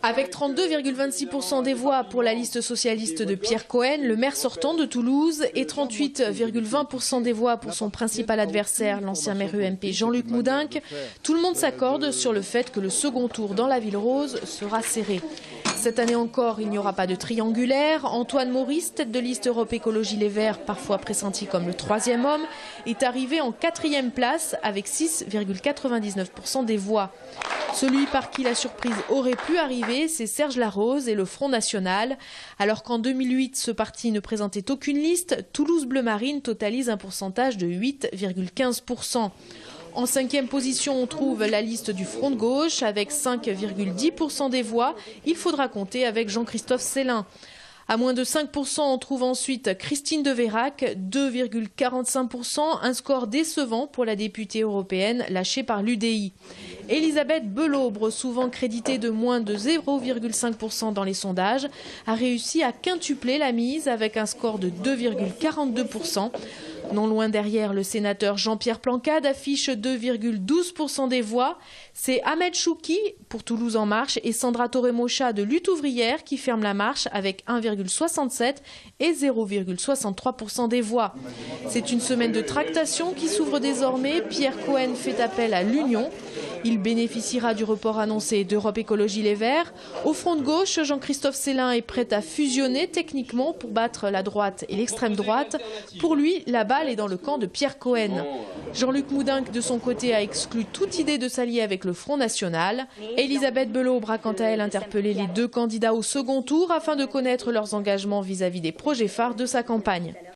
Avec 32,26% des voix pour la liste socialiste de Pierre Cohen, le maire sortant de Toulouse, et 38,20% des voix pour son principal adversaire, l'ancien maire UMP Jean-Luc Moudenc, tout le monde s'accorde sur le fait que le second tour dans la ville rose sera serré. Cette année encore, il n'y aura pas de triangulaire. Antoine Maurice, tête de liste Europe Écologie Les Verts, parfois pressenti comme le troisième homme, est arrivé en 4e place avec 6,99% des voix. Celui par qui la surprise aurait pu arriver, c'est Serge Larose et le Front National. Alors qu'en 2008, ce parti ne présentait aucune liste, Toulouse Bleu Marine totalise un pourcentage de 8,15%. En 5e position, on trouve la liste du Front de gauche avec 5,10% des voix. Il faudra compter avec Jean-Christophe Célin. À moins de 5%, on trouve ensuite Christine de Vérac, 2,45%, un score décevant pour la députée européenne lâchée par l'UDI. Elisabeth Belaubre, souvent créditée de moins de 0,5% dans les sondages, a réussi à quintupler la mise avec un score de 2,42%. Non loin derrière, le sénateur Jean-Pierre Plancade affiche 2,12% des voix. C'est Ahmed Chouki pour Toulouse En Marche et Sandra Torremocha de Lutte ouvrière qui ferment la marche avec 1,67 et 0,63% des voix. C'est une semaine de tractation qui s'ouvre désormais. Pierre Cohen fait appel à l'union. Il bénéficiera du report annoncé d'Europe Écologie Les Verts. Au front de gauche, Jean-Christophe Célin est prêt à fusionner techniquement pour battre la droite et l'extrême droite. Pour lui, la balle est dans le camp de Pierre Cohen. Jean-Luc Moudenc, de son côté, a exclu toute idée de s'allier avec le Front National. Elisabeth Belaubre a quant à elle interpellé les deux candidats au second tour afin de connaître leurs engagements vis-à-vis des projets phares de sa campagne.